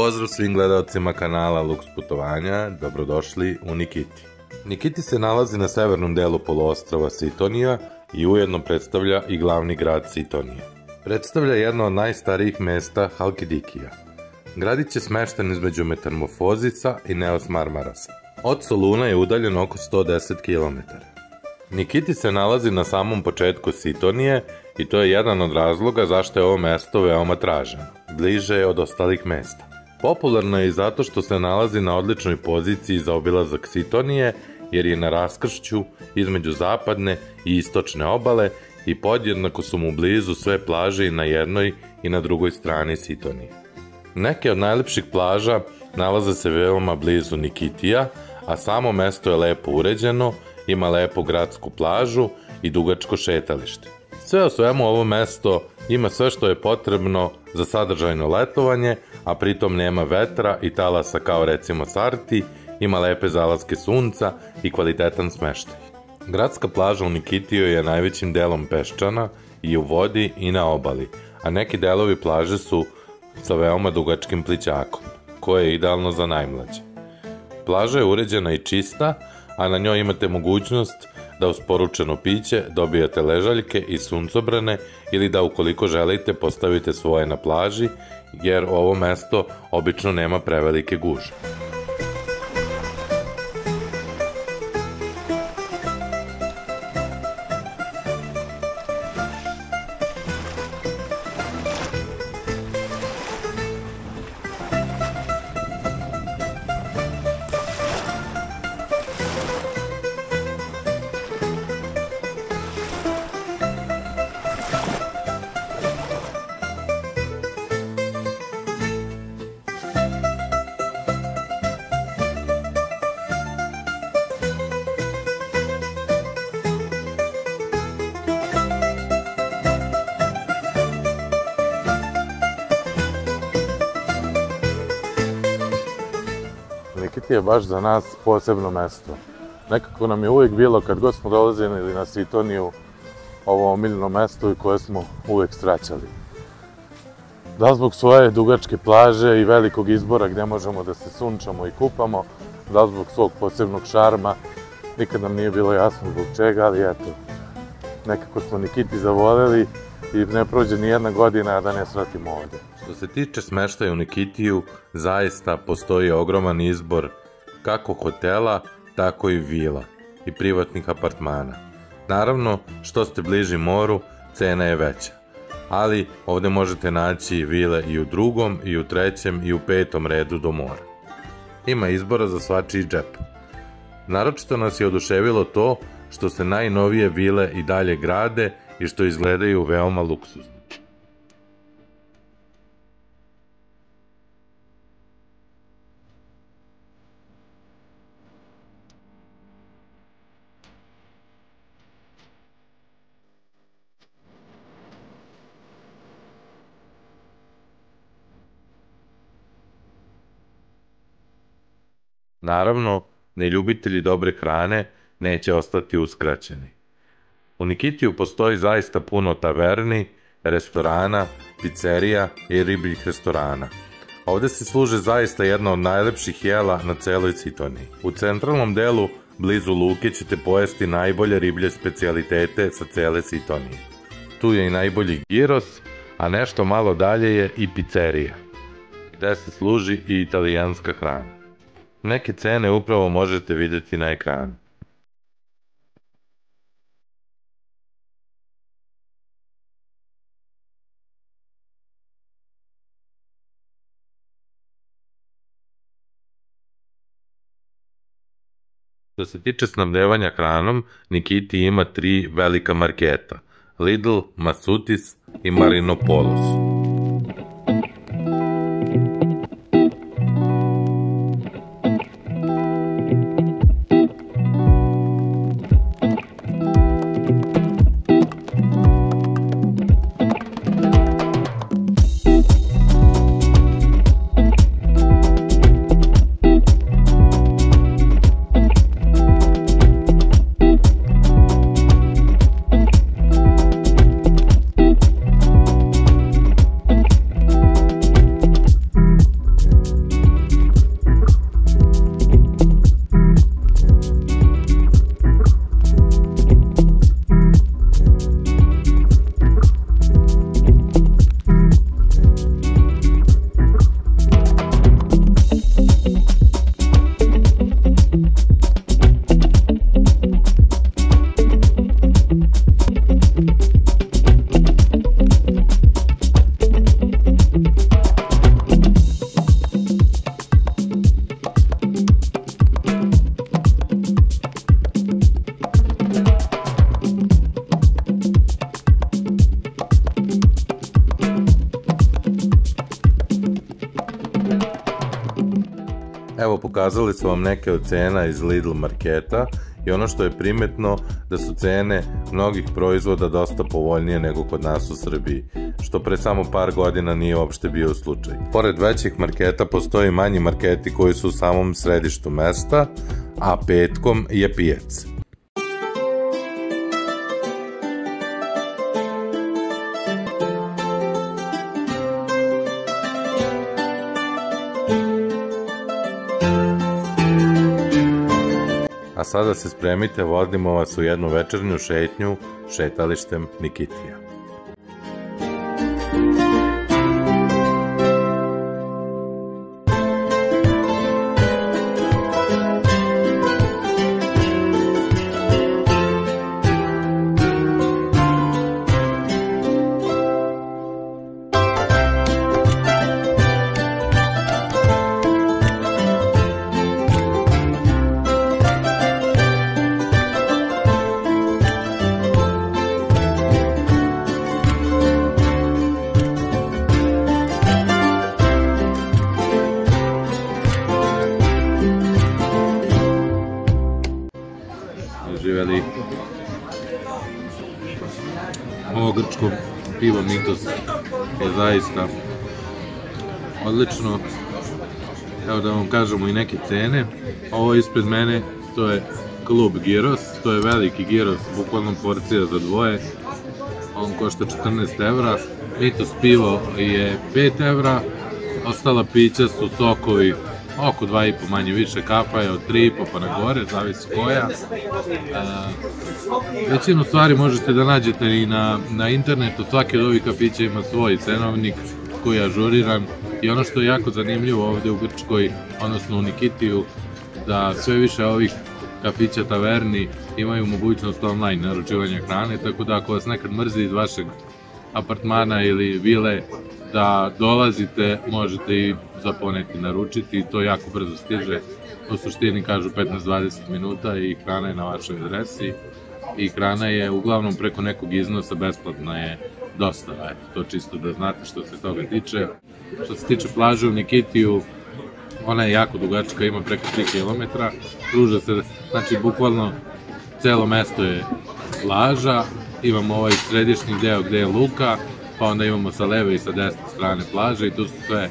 pozdrav svim gledalcima kanala Lux Putovanja, dobrodošli u Nikiti. Nikiti se nalazi na severnom delu poluostrva Sitonija i ujedno predstavlja i glavni grad Sitonije. Predstavlja jedno od najstarijih mesta Halkidikija. Gradić je smešten između Metamorfozisa i Neos Marmarasa. Od Soluna je udaljen oko 110 km. Nikiti se nalazi na samom početku Sitonije i to je jedan od razloga zašto je ovo mesto veoma traženo. Bliže je od ostalih mesta. Popularno je i zato što se nalazi na odličnoj poziciji za obilazak Sitonije, jer je na raskršću između zapadne i istočne obale i podjednako su mu blizu sve plaže i na jednoj i na drugoj strani Sitonije. Neke od najlepših plaža nalaze se veoma blizu Nikitija, a samo mesto je lepo uređeno, ima lepu gradsku plažu i dugačko šetalište. Sve o svemu ovo mesto ima sve što je potrebno za sadržajno letovanje, a pritom nema vetra i talasa kao recimo Sarti, ima lepe zalaske sunca i kvalitetan smeštaj. Gradska plaža u Nikitiju je najvećim delom peščana i u vodi i na obali, a neki delovi plaže su sa veoma dugačkim plićakom, koje je idealno za najmlađe. Plaža je uređena i čista, a na njoj imate mogućnost da uz poručeno piće dobijate ležaljke i suncobrane ili da ukoliko želite postavite svoje na plaži, jer ovo mesto obično nema prevelike gužve. Nikiti je baš za nas posebno mesto. Nekako nam je uvijek bilo, kad god smo dolazili na Sitoniju, ovo omiljeno mesto i koje smo uvijek srećali. Da zbog svoje dugačke plaže i velikog izbora gdje možemo da se sunčamo i kupamo, da zbog svog posebnog šarma, nikad nam nije bilo jasno zbog čega, ali eto, nekako smo Nikiti zavoleli i ne prođe ni jedna godina da ne svratimo ovdje. Što se tiče smeštaja u Nikitiju, zaista postoji ogroman izbor kako hotela, tako i vila i privatnih apartmana. Naravno, što ste bliži moru, cena je veća, ali ovdje možete naći vile i u drugom, i u trećem, i u petom redu do mora. Ima izbora za svačiji džep. Naročito nas je oduševilo to što se najnovije vile i dalje grade i što izgledaju veoma luksuzno. Naravno, neljubitelji dobre hrane neće ostati uskraćeni. U Nikitiju postoji zaista puno taverni, restorana, pizzerija i ribljih restorana. Ovdje se služe zaista jedna od najlepših jela na celoj Sitoniji. U centralnom delu, blizu luke, ćete pojesti najbolje riblje specijalitete sa cele Sitonije. Tu je i najbolji gyros, a nešto malo dalje je i pizzerija, gdje se služi i italijanska hrana. Neke cene upravo možete vidjeti na ekranu. Što se tiče snabdevanja hranom, Nikiti ima 3 velika marketa: Lidl, Masutis i Marinopolis. pokazali su vam neke od cena iz Lidl marketa i ono što je primetno da su cene mnogih proizvoda dosta povoljnije nego kod nas u Srbiji, što pre samo par godina nije uopšte bio slučaj. Pored većih marketa postoji manji marketi koji su u samom središtu mesta, a petkom je pijac. A sada se spremite, vodimo vas u jednu večernju šetnju šetalištem Nikitija. Živeli. Ovo grčko pivo Mitos je zaista odlično. Evo da vam kažemo i neke cene. Ovo ispred mene, to je Klub Gyros, to je veliki gyros, bukvalno porcija za dvoje. On košta 14 evra. Mitos pivo je 5 evra. Ostala pića su sokovi oko 2,5 manje više, kafa je od 3,5 pa na gore, zavisi koja. Većinu stvari možete da nađete i na internetu, svaki od ovih kafića ima svoj cenovnik koji je ažuriran i ono što je jako zanimljivo ovde u Grčkoj, odnosno u Nikitiju, da sve više ovih kafića, taverni imaju mogućnost online naručivanja hrane, tako da ako vas nekad mrzi iz vašeg apartmana ili vile da dolazite, možete i zaponeti naručiti i to jako brzo stiže. U suštini kažu 15-20 minuta i hrana je na vašoj adresi i hrana je uglavnom preko nekog iznosa, besplatna je dosta. Eto, to čisto da znate što se toga tiče. Što se tiče plaže u Nikitiju, ona je jako dugačka, ima preko 3 km, pruža se, znači bukvalno celo mesto je plaža, imamo ovaj središnji deo gde je luka, pa onda imamo sa leve i sa desne strane plaže i tu su sve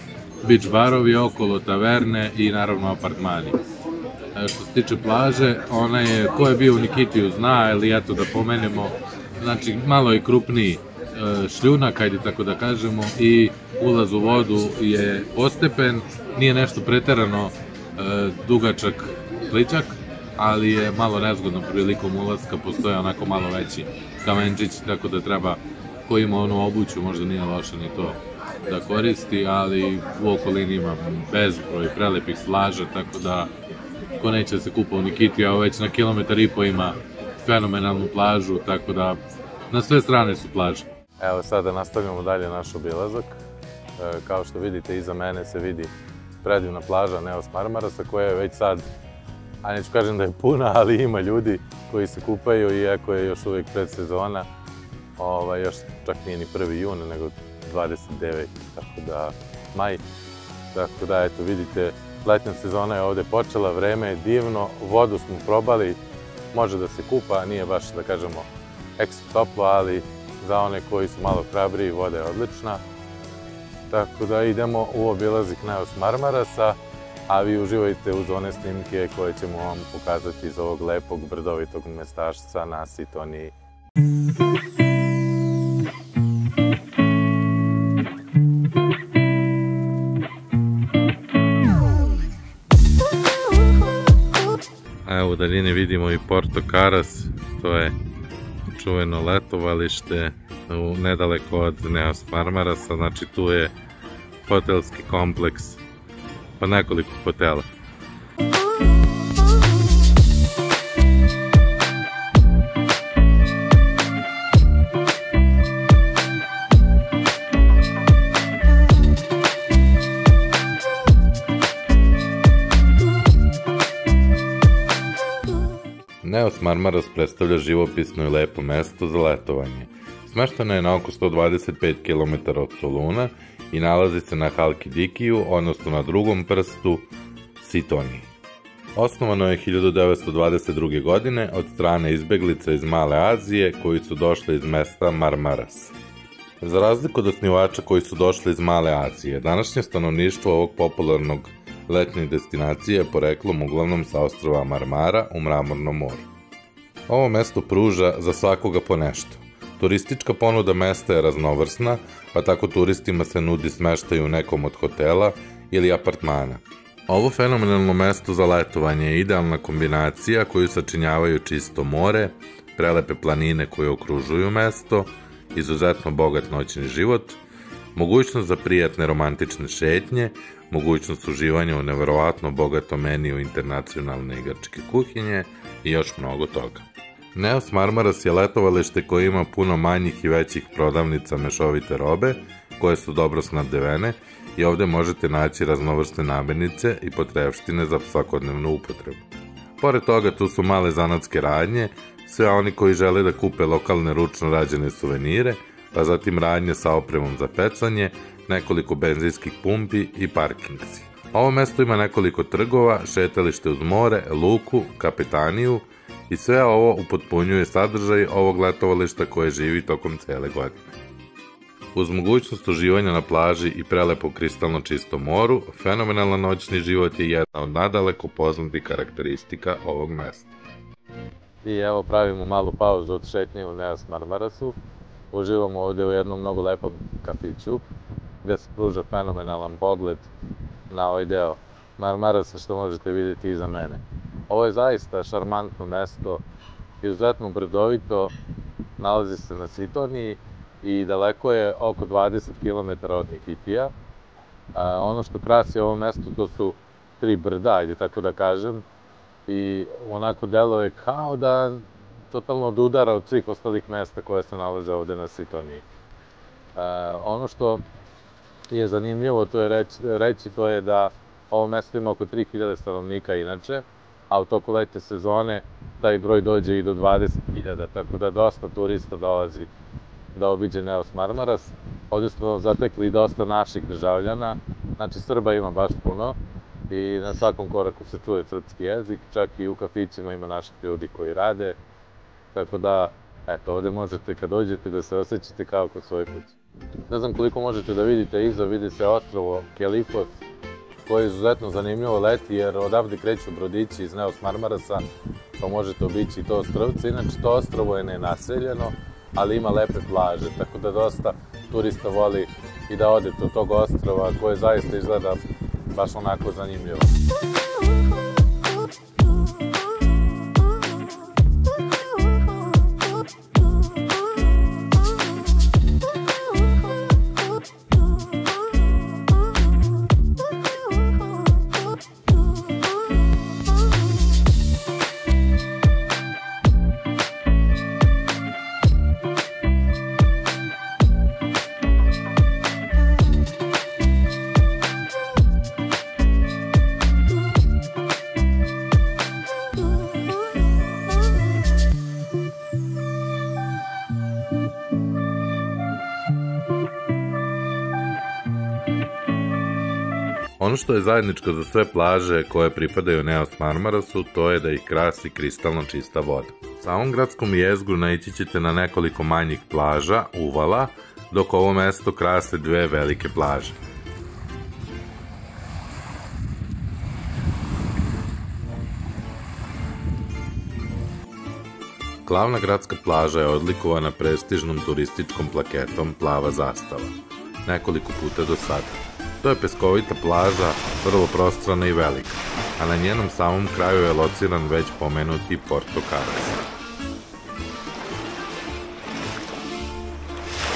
beach barovi okolo, taverne i naravno apartmani. Što se tiče plaže, ona je, ko je bio u Nikitiju zna, ili eto da pomenemo, znači malo je krupniji šljunak, ajde tako da kažemo, i ulaz u vodu je postepen, nije nešto preterano dugačak plićak, ali je malo nezgodno prilikom ulaska, postoje onako malo veći kamenčići, tako da treba, ko ima onu obuću, možda nije loše ni to da koristi, ali u okolini ima bezbroj prelepih plaža, tako da ko neće da se kupa u Nikitiju, a već na 1,5 km ima fenomenalnu plažu, tako da na sve strane su plaže. Evo sada nastavljamo dalje naš obilazak. Kao što vidite, iza mene se vidi predivna plaža Neos Marmarasa, koja je već sad, a neću kažem da je puna, ali ima ljudi koji se kupaju, iako je još uvijek predsezona. Još čak nije ni 1. jun, nego 29. tako da maj. Tako da, eto, vidite, letnja sezona je ovde počela, vreme je divno, vodu smo probali, može da se kupa, nije baš, da kažemo, ekstra toplo, ali za one koji su malo hrabriji, voda je odlična. Tako da idemo u obilazak Neos Marmarasa, a vi uživajte uz one snimke koje ćemo vam pokazati iz ovog lepog brdovitog mestašca na Sitoniji. Evo u daljini vidimo i Porto Karas, to je čuveno letovalište nedaleko od Neos Marmarasa, znači tu je hotelski kompleks, pa nekoliko hotela. Neos Marmaras predstavlja živopisno i lepo mesto za letovanje. Smešteno je na oko 125 km od Soluna i nalazi se na Halkidikiju, odnosno na drugom prstu Sitoniji. Osnovano je 1922. godine od strane izbeglica iz Male Azije koji su došli iz mesta Marmaras. Za razliku od osnivača koji su došli iz Male Azije, današnje stanovništvo ovog popularnog letnje destinacije je poreklom uglavnom sa ostrva Marmara u Mramornom moru. Ovo mesto pruža za svakoga po nešto. Turistička ponuda mesta je raznovrsna, pa tako turistima se nudi smeštaj u nekom od hotela ili apartmana. Ovo fenomenalno mesto za letovanje je idealna kombinacija koju sačinjavaju čisto more, prelepe planine koje okružuju mesto, izuzetno bogat noćni život, mogućnost za prijatne romantične šetnje, mogućnost uživanja u neverovatno bogatom meniju internacionalne i grčke kuhinje i još mnogo toga. Neos Marmaras je letovalište koje ima puno manjih i većih prodavnica mešovite robe, koje su dobro snabdevene i ovde možete naći raznovrsne namirnice i potrepštine za svakodnevnu upotrebu. Pored toga tu su male zanatske radnje, sve oni koji žele da kupe lokalne ručno rađene suvenire, pa zatim radnje sa opremom za pecanje, nekoliko benzinskih pumpi i parkingsi. Ovo mesto ima nekoliko trgova, šetalište uz more, luku, kapetaniju i sve ovo upotpunjuje sadržaj ovog letovališta koje živi tokom cele godine. Uz mogućnost uživanja na plaži i prelepo kristalno čistom moru, fenomenalan noćni život je jedna od nadaleko poznatih karakteristika ovog mesta. I evo pravimo malu pauzu od šetnje u Neos Marmarasu. Uživamo ovde u jednom mnogo lepom kafiću, gde se pruža fenomenalan pogled na ovaj deo Marmarasa što možete vidjeti iza mene. Ovo je zaista šarmantno mesto, izuzetno brdovito, nalazi se na Sitoniji i daleko je oko 20 km od Nikitija. Ono što krasi ovo mesto to su 3 brda, ajde tako da kažem, i onako deluje kao da totalno odudara od svih ostalih mesta koje se nalaze ovde na Sitoniji. Ono što je zanimljivo to je reći to je da ovo mesto ima oko 3000 stanovnika inače, a u toku letnje sezone taj broj dođe i do 20.000, tako da dosta turista dolazi da obiđe Neos Marmaras. Ovdje smo zatekli dosta naših državljana, znači Srba ima baš puno i na svakom koraku se čuje srpski jezik, čak i u kafićima ima naših ljudi koji rade, tako da, eto, ovdje možete kad dođete da se osjećate kao kod svoje kuće. Ne znam koliko možete da vidite iza, vidi se ostrvo Kelipos, koje je izuzetno zanimljivo leti jer odavde kreću brodići iz Neos Marmarasa, pa možete obići to ostrvce. Inače, to ostrvo je nenaseljeno, ali ima lepe plaže, tako da dosta turista voli i da odete od tog ostrva koje zaista izgleda baš onako zanimljivo. Ono što je zajedničko za sve plaže koje pripadaju Neos Marmarasu, to je da ih krasi kristalno čista voda. U samom gradskom jezgru naići ćete na nekoliko manjih plaža, uvala, dok ovo mesto krase 2 velike plaže. Glavna gradska plaža je odlikovana prestižnom turističkom plaketom Plava zastava, nekoliko puta do sada. To je peskovita plaža, vrlo prostrana i velika, a na njenom samom kraju je lociran već pomenuti Porto Cabras.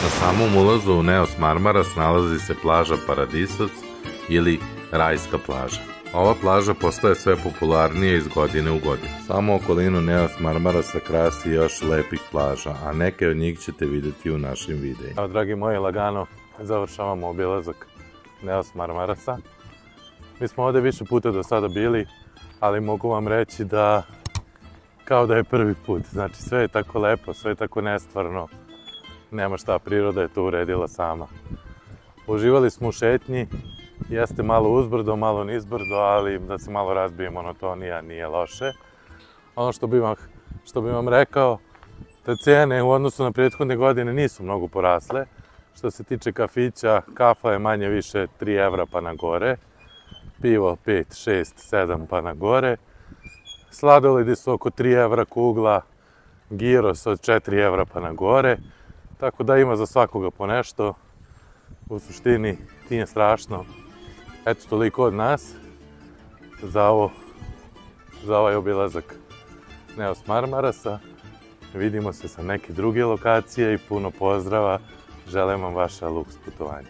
Na samom ulazu u Neos Marmaras nalazi se plaža Paradisac ili Rajska plaža. Ova plaža postaje sve popularnije iz godine u godinu. Samo okolinu Neos Marmarasa krasi još lepih plaža, a neke od njih ćete vidjeti u našim videima. Evo, dragi moji, lagano završavamo obilazak Neos Marmarasa. Mi smo ovde više puta do sada bili, ali mogu vam reći da kao da je prvi put. Znači, sve je tako lepo, sve je tako nestvarno. Nema šta, priroda je to uredila sama. Uživali smo u šetnji Jeste malo uzbrdo, malo nizbrdo, ali da se malo razbije monotonija nije loše. Ono što bi vam rekao, te cene u odnosu na prethodne godine nisu mnogo porasle. Što se tiče kafića, kafa je manje više 3 evra pa na gore, pivo 5, 6, 7 pa na gore, sladoledi su oko 3 evra kugla, giros od 4 evra pa na gore, tako da ima za svakoga po nešto. U suštini nije strašno. Eto, toliko od nas za ovaj obilazak Neos Marmarasa. Vidimo se sa neke druge lokacije i puno pozdrava. Želim vam vaše luks putovanje.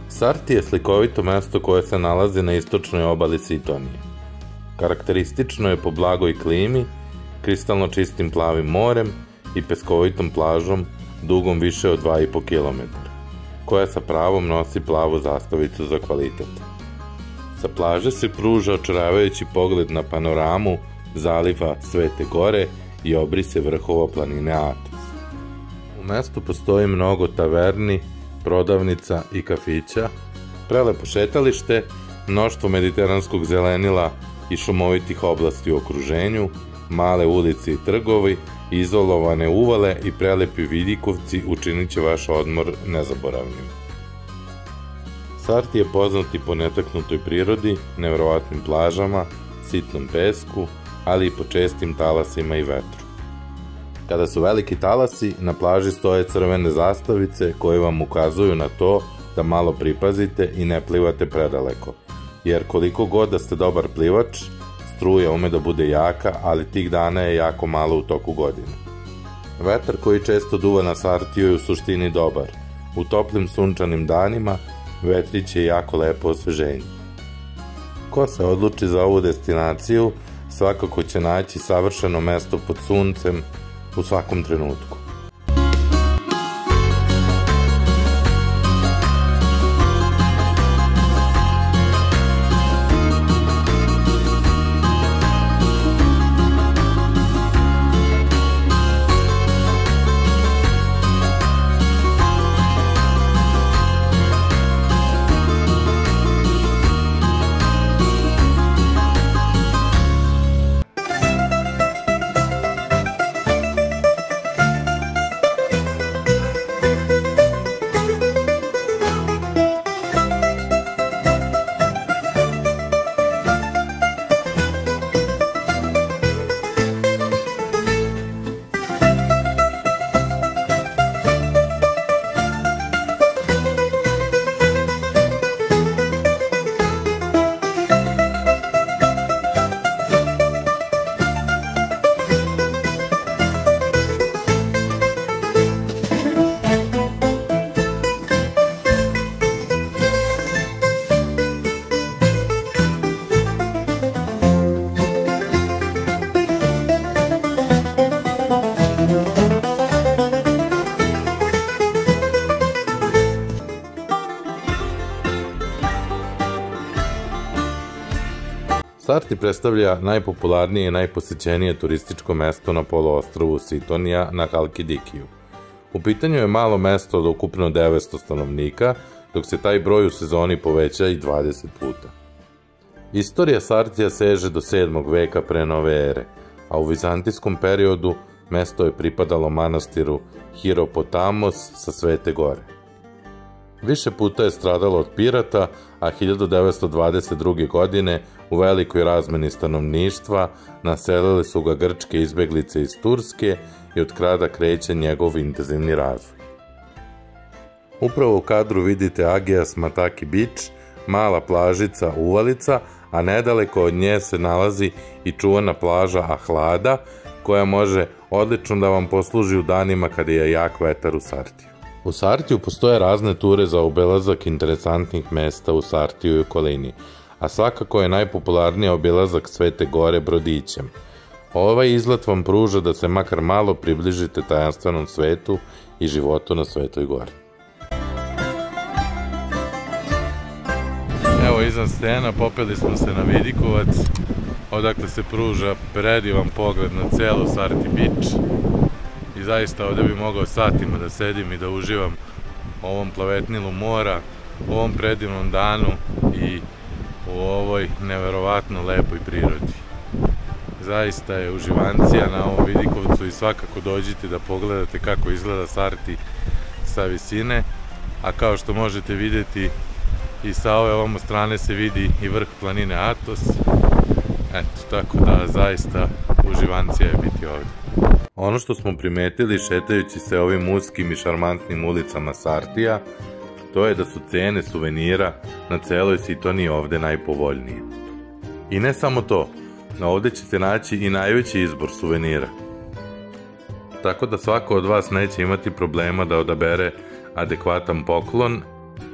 Sarti je slikovito mesto koje se nalazi na istočnoj obali Sitonije. Karakteristično je po blagoj klimi, kristalno čistim plavim morem i peskovitom plažom dugom više od 2,5 km, koja sa pravom nosi plavu zastavicu za kvalitet. Sa plaže se pruža očaravajući pogled na panoramu zaliva Svete Gore i obrise vrhova planine Atos. U mestu postoji mnogo taverni, prodavnica i kafića, prelepo šetalište, mnoštvo mediteranskog zelenila i šumovitih oblasti u okruženju, male ulice i trgovi, izolovane uvale i prelepi vidikovci učinit će vaš odmor nezaboravnim. Sarti je poznat i po netaknutoj prirodi, nevjerovatnim plažama, sitnom pesku, ali i po čestim talasima i vetru. Kada su veliki talasi, na plaži stoje crvene zastavice koje vam ukazuju na to da malo pripazite i ne plivate predaleko, jer koliko god da ste dobar plivač, struja ume da bude jaka, ali tih dana je jako malo u toku godine. Vetar koji često duva na Sartiju je u suštini dobar. U toplim sunčanim danima vetrić je jako lepo osveženje. Ko se odluči za ovu destinaciju, svakako će naći savršeno mesto pod suncem u svakom trenutku. Sarti predstavlja najpopularnije i najposećenije turističko mesto na poluostrvu Sitonija na Halkidikiju. U pitanju je malo mesto od ukupno 900 stanovnika, dok se taj broj u sezoni poveća i 20 puta. Istorija Sartija seže do 7. veka pre nove ere, a u vizantijskom periodu mesto je pripadalo manastiru Hiropotamos sa Svete Gore. Više puta je stradalo od pirata, a 1922. godine u velikoj razmeni stanovništva naselili su ga grčke izbeglice iz Turske i od kada kreće njegov intenzivni razvoj. Upravo u kadru vidite Agias Mataki Beach, mala plažica Uvalica, a nedaleko od nje se nalazi i čuvana plaža Ahlada, koja može odlično da vam posluži u danima kada je jak vetar u Sartiju. U Sartiju postoje razne ture za obilazak interesantnih mesta u Sartiju i okolini, a svakako je najpopularniji obilazak Svete Gore brodićem. Ovaj izlet vam pruža da se makar malo približite tajanstvenom svetu i životu na Svetoj gori. Evo, iznad stena popeli smo se na Vidikovac, odakle se pruža predivan pogled na celu Sarti Beach. I zaista ovde bi mogao satima da sedim i da uživam u ovom plavetnilu mora, u ovom predivnom danu i u ovoj neverovatno lepoj prirodi. Zaista je uživancija na ovom Vidikovcu i svakako dođite da pogledate kako izgleda Sarti sa visine, a kao što možete vidjeti i sa ove ovamo strane se vidi i vrh planine Atos. Eto, tako da zaista uživancija je biti ovde. Ono što smo primetili šetajući se ovim uskim i šarmantnim ulicama Sartija, to je da su cene suvenira na celoj Sitoniji ovde najpovoljnije. I ne samo to, ovde ćete naći i najveći izbor suvenira. Tako da svako od vas neće imati problema da odabere adekvatan poklon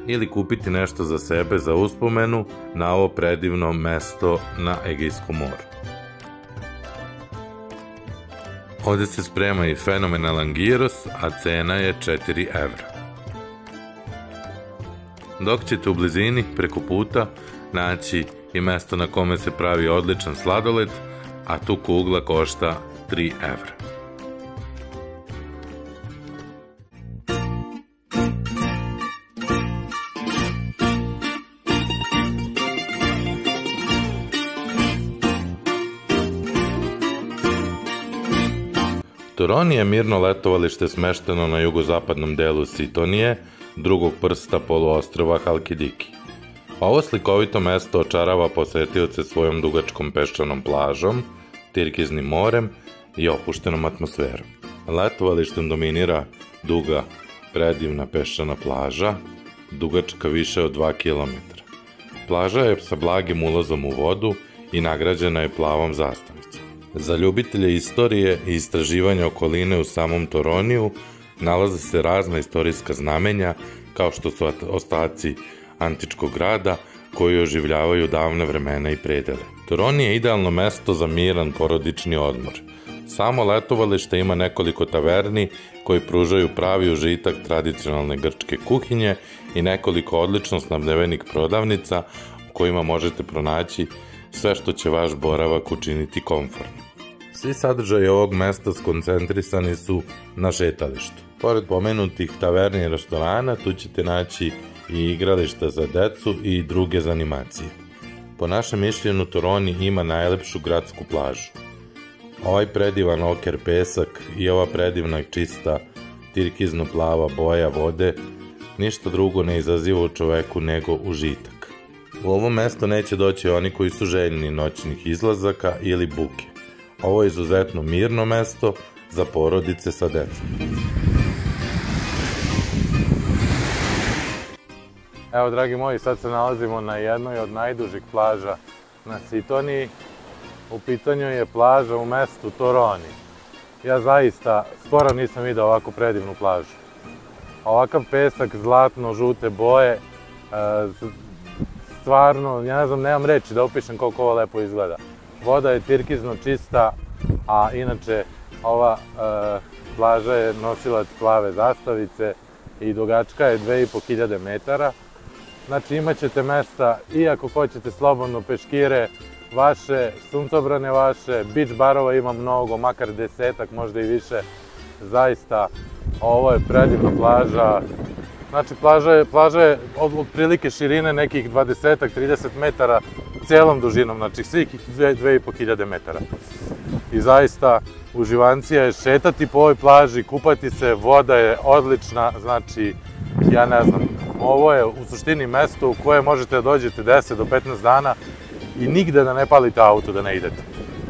ili kupiti nešto za sebe za uspomenu na ovo predivno mesto na Egejskom moru. Ovde se sprema i fenomenalan gyros, a cena je 4 evra. Dok ćete u blizini, preko puta, naći i mesto na kome se pravi odličan sladoled, a tu kugla košta 3 evra. Toroni je mirno letovalište smešteno na jugozapadnom delu Sitonije, drugog prsta poluostrva Halkidiki. Ovo slikovito mesto očarava posetioce svojom dugačkom peščanom plažom, tirkiznim morem i opuštenom atmosferom. Letovalištem dominira duga, predivna peščana plaža, dugačka više od 2 km. Plaža je sa blagim ulazom u vodu i nagrađena je plavom zastavicom. Za ljubitelje istorije i istraživanja okoline u samom Toroniju nalaze se razna istorijska znamenja, kao što su ostaci antičkog grada koji oživljavaju davne vremena i predele. Toroni je idealno mesto za miran porodični odmor. Samo letovalište ima nekoliko taverni koji pružaju pravi užitak tradicionalne grčke kuhinje i nekoliko odlično snabdevenih prodavnica u kojima možete pronaći sve što će vaš boravak učiniti komfortno. Svi sadržaji ovog mesta skoncentrisani su na šetalištu. Pored pomenutih taverni i restorana, tu ćete naći i igrališta za decu i druge zanimacije. Po našem mišljenju, Toroni ima najlepšu gradsku plažu. Ovaj predivan oker pesak i ova predivna čista tirkizno-plava boja vode ništa drugo ne izaziva u čoveku nego užitak. U ovo mesto neće doći oni koji su željni noćnih izlazaka ili buke. Ovo je izuzetno mirno mesto za porodice sa decom. Evo, dragi moji, sad se nalazimo na jednoj od najdužih plaža na Sitoniji. U pitanju je plaža u mestu Toroni. Ja zaista skoro nisam vidio ovako predivnu plažu. Ovakav pesak, zlatno-žute boje, stvarno, ja ne znam, nemam reči da opišem koliko ovo lepo izgleda. Voda je tirkizno čista, a inače ova plaža je nosilac plave zastavice i dugačka je 2500 metara. Znači imat ćete mesta i ako hoćete slobodno peškire vaše, suncobrane vaše, beach barova ima mnogo, makar 10-ak, možda i više. Zaista, ovo je predivna plaža. Znači plaža je otprilike širine nekih 20-ak, 30 metara celom dužinom, znači svih 2500 metara. I zaista, uživancija je šetati po ovoj plaži, kupati se, voda je odlična, znači, ja ne znam, ovo je u suštini mesto u koje možete da dođete 10 do 15 dana i nigde da ne palite auto, da ne idete.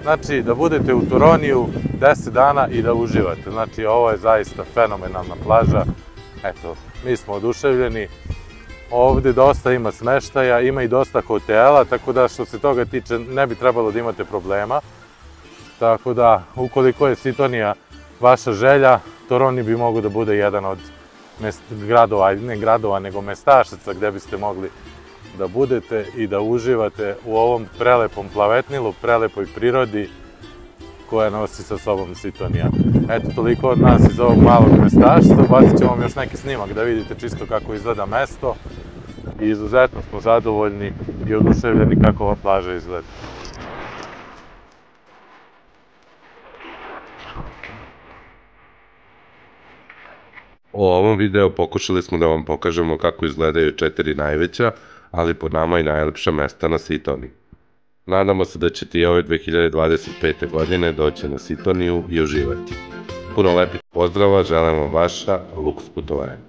Znači, da budete u Toroniju 10 dana i da uživate. Znači, ovo je zaista fenomenalna plaža. Eto, mi smo oduševljeni. Ovde dosta ima smeštaja, ima i dosta hotela, tako da što se toga tiče ne bi trebalo da imate problema. Tako da, ukoliko je Sitonija vaša želja, Toroni bi mogao da bude jedan od gradova, ne gradova, nego mestašaca gde biste mogli da budete i da uživate u ovom prelepom plavetnilu, prelepoj prirodi koje nosi sa sobom Sitonija. Eto, toliko od nas iz ovog malog mestašca. Ubacit ćemo vam još neki snimak da vidite čisto kako izgleda mesto. I izuzetno smo zadovoljni i oduševljeni kako ova plaža izgleda. U ovom videu pokušali smo da vam pokažemo kako izgledaju 4 najveća, ali po nama i najlepša mesta na Sitoniji. Nadamo se da ćete i ove 2025. godine doći na Sitoniju i uživati. Puno lepih pozdrava, želimo vaša Luks putovanja.